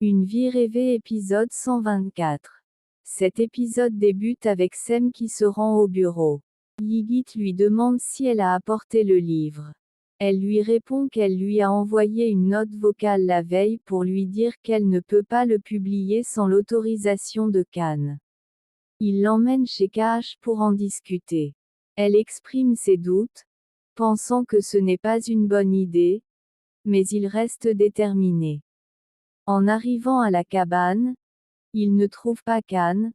Une vie rêvée épisode 124. Cet épisode débute avec Sem qui se rend au bureau. Yigit lui demande si elle a apporté le livre. Elle lui répond qu'elle lui a envoyé une note vocale la veille pour lui dire qu'elle ne peut pas le publier sans l'autorisation de Khan. Il l'emmène chez Kaash pour en discuter. Elle exprime ses doutes, pensant que ce n'est pas une bonne idée, mais il reste déterminé. En arrivant à la cabane, il ne trouve pas Khan,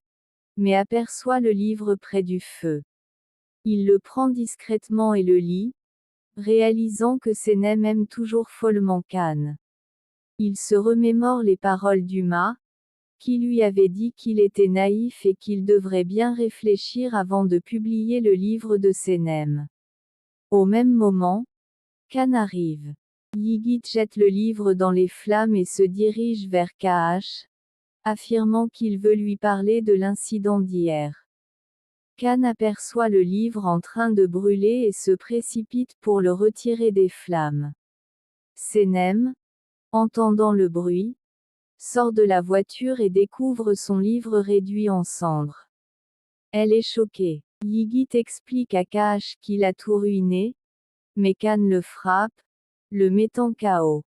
mais aperçoit le livre près du feu. Il le prend discrètement et le lit, réalisant que Senem aime toujours follement Khan. Il se remémore les paroles d'Uma, qui lui avait dit qu'il était naïf et qu'il devrait bien réfléchir avant de publier le livre de Senem. Au même moment, Khan arrive. Yigit jette le livre dans les flammes et se dirige vers Kaash, affirmant qu'il veut lui parler de l'incident d'hier. Khan aperçoit le livre en train de brûler et se précipite pour le retirer des flammes. Senem, entendant le bruit, sort de la voiture et découvre son livre réduit en cendres. Elle est choquée. Yigit explique à Kaash qu'il a tout ruiné, mais Khan le frappe, le mettant KO.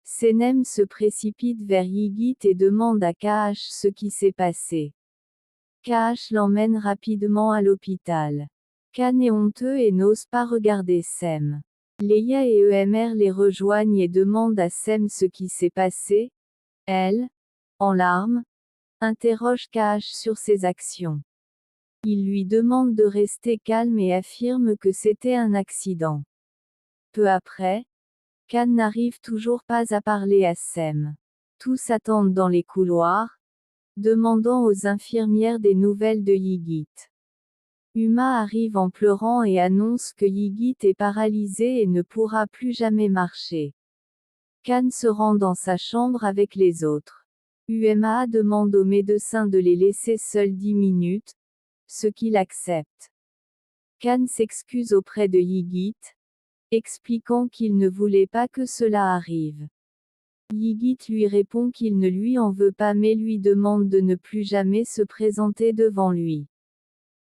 Senem se précipite vers Yigit et demande à Kaash ce qui s'est passé. Kaash l'emmène rapidement à l'hôpital. Khan est honteux et n'ose pas regarder Sem. Leia et Emr les rejoignent et demandent à Sem ce qui s'est passé. Elle, en larmes, interroge Kaash sur ses actions. Il lui demande de rester calme et affirme que c'était un accident. Peu après, Khan n'arrive toujours pas à parler à Sem. Tous attendent dans les couloirs, demandant aux infirmières des nouvelles de Yigit. Uma arrive en pleurant et annonce que Yigit est paralysé et ne pourra plus jamais marcher. Khan se rend dans sa chambre avec les autres. Uma demande au médecin de les laisser seuls 10 minutes, ce qu'il accepte. Khan s'excuse auprès de Yigit, expliquant qu'il ne voulait pas que cela arrive. Yigit lui répond qu'il ne lui en veut pas mais lui demande de ne plus jamais se présenter devant lui.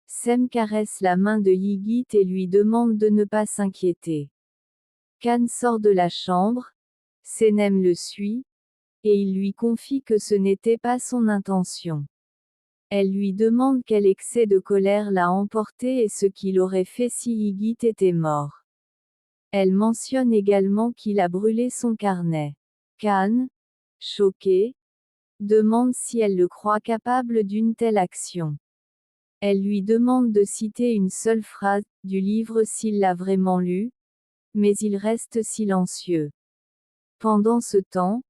Sem caresse la main de Yigit et lui demande de ne pas s'inquiéter. Khan sort de la chambre, Senem le suit, et il lui confie que ce n'était pas son intention. Elle lui demande quel excès de colère l'a emporté et ce qu'il aurait fait si Yigit était mort. Elle mentionne également qu'il a brûlé son carnet. Khan, choqué, demande si elle le croit capable d'une telle action. Elle lui demande de citer une seule phrase du livre s'il l'a vraiment lu, mais il reste silencieux. Pendant ce temps,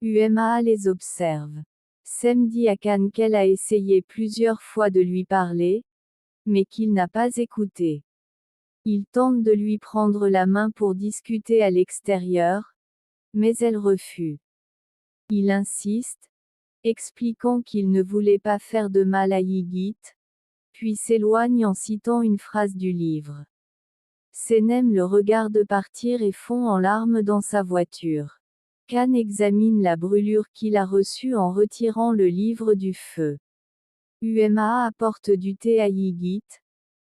Uma les observe. Sem dit à Khan qu'elle a essayé plusieurs fois de lui parler, mais qu'il n'a pas écouté. Il tente de lui prendre la main pour discuter à l'extérieur, mais elle refuse. Il insiste, expliquant qu'il ne voulait pas faire de mal à Yigit, puis s'éloigne en citant une phrase du livre. Senem le regarde partir et fond en larmes dans sa voiture. Khan examine la brûlure qu'il a reçue en retirant le livre du feu. Uma apporte du thé à Yigit,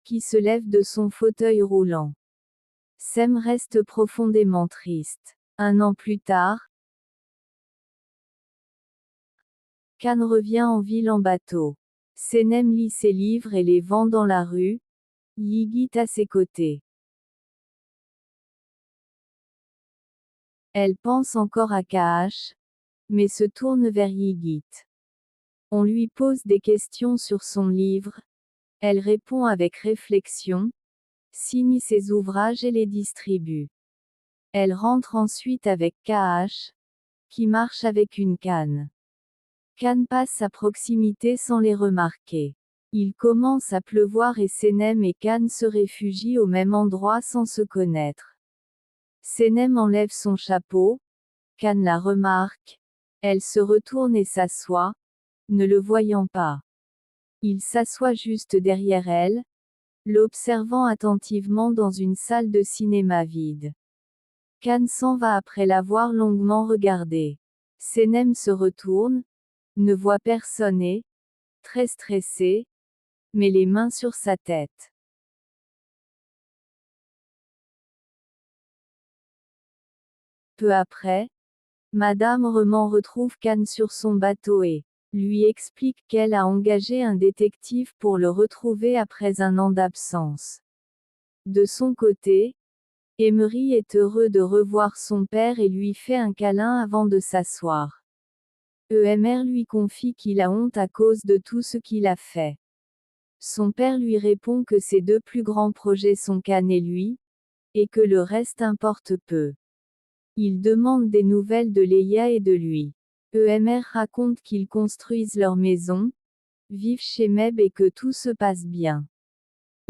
qui se lève de son fauteuil roulant. Sem reste profondément triste. 1 an plus tard, Khan revient en ville en bateau. Senem lit ses livres et les vend dans la rue, Yigit à ses côtés. Elle pense encore à Kaash, mais se tourne vers Yigit. On lui pose des questions sur son livre. Elle répond avec réflexion, signe ses ouvrages et les distribue. Elle rentre ensuite avec Kaash, qui marche avec une canne. Khan passe à proximité sans les remarquer. Il commence à pleuvoir et Senem et Khan se réfugient au même endroit sans se connaître. Senem enlève son chapeau, Khan la remarque. Elle se retourne et s'assoit, ne le voyant pas. Il s'assoit juste derrière elle, l'observant attentivement dans une salle de cinéma vide. Khan s'en va après l'avoir longuement regardé. Senem se retourne, ne voit personne et, très stressé, met les mains sur sa tête. Peu après, Madame Reman retrouve Khan sur son bateau et lui explique qu'elle a engagé un détective pour le retrouver après un an d'absence. De son côté, Emery est heureux de revoir son père et lui fait un câlin avant de s'asseoir. Emer lui confie qu'il a honte à cause de tout ce qu'il a fait. Son père lui répond que ses deux plus grands projets sont Khan et lui, et que le reste importe peu. Il demande des nouvelles de Leia et de lui. Emer raconte qu'ils construisent leur maison, vivent chez Meb et que tout se passe bien.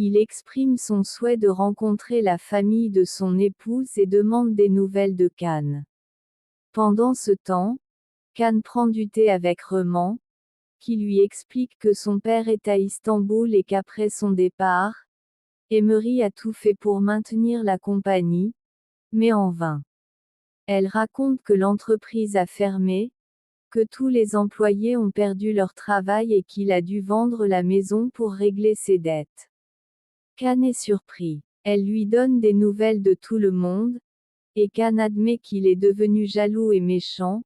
Il exprime son souhait de rencontrer la famille de son épouse et demande des nouvelles de Khan. Pendant ce temps, Khan prend du thé avec Reman, qui lui explique que son père est à Istanbul et qu'après son départ, Emery a tout fait pour maintenir la compagnie, mais en vain. Elle raconte que l'entreprise a fermé, que tous les employés ont perdu leur travail et qu'il a dû vendre la maison pour régler ses dettes. Khan est surpris. Elle lui donne des nouvelles de tout le monde, et Khan admet qu'il est devenu jaloux et méchant,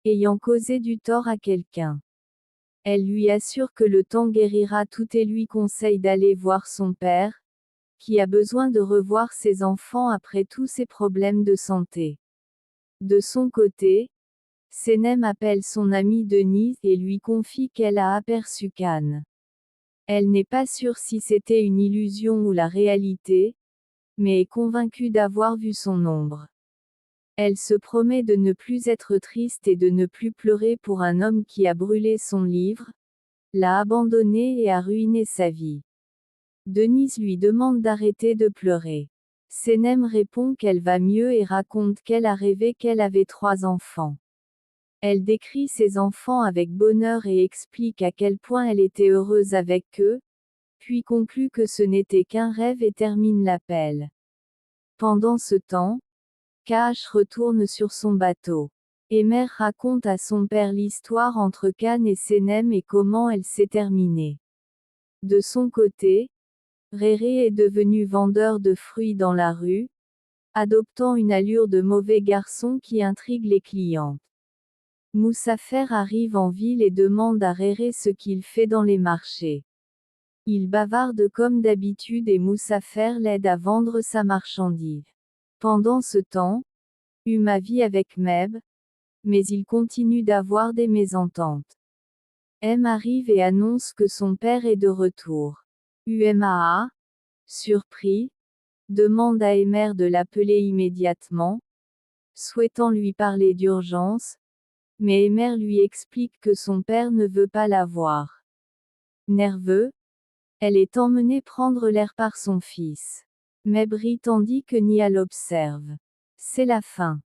ayant causé du tort à quelqu'un. Elle lui assure que le temps guérira tout et lui conseille d'aller voir son père, qui a besoin de revoir ses enfants après tous ses problèmes de santé. De son côté, Senem appelle son amie Denise et lui confie qu'elle a aperçu Khan. Elle n'est pas sûre si c'était une illusion ou la réalité, mais est convaincue d'avoir vu son ombre. Elle se promet de ne plus être triste et de ne plus pleurer pour un homme qui a brûlé son livre, l'a abandonné et a ruiné sa vie. Denise lui demande d'arrêter de pleurer. Senem répond qu'elle va mieux et raconte qu'elle a rêvé qu'elle avait 3 enfants. Elle décrit ses enfants avec bonheur et explique à quel point elle était heureuse avec eux, puis conclut que ce n'était qu'un rêve et termine l'appel. Pendant ce temps, Kaash retourne sur son bateau. Emer raconte à son père l'histoire entre Khan et Senem et comment elle s'est terminée. De son côté, Réré est devenu vendeur de fruits dans la rue, adoptant une allure de mauvais garçon qui intrigue les clientes. Moussafer arrive en ville et demande à Réré ce qu'il fait dans les marchés. Il bavarde comme d'habitude et Moussafer l'aide à vendre sa marchandise. Pendant ce temps, Uma vit avec Meb, mais il continue d'avoir des mésententes. M arrive et annonce que son père est de retour. Umaa, surpris, demande à Emer de l'appeler immédiatement, souhaitant lui parler d'urgence, mais Emer lui explique que son père ne veut pas la voir. Nerveux, elle est emmenée prendre l'air par son fils. Meb rit tandis que Nia l'observe. C'est la fin.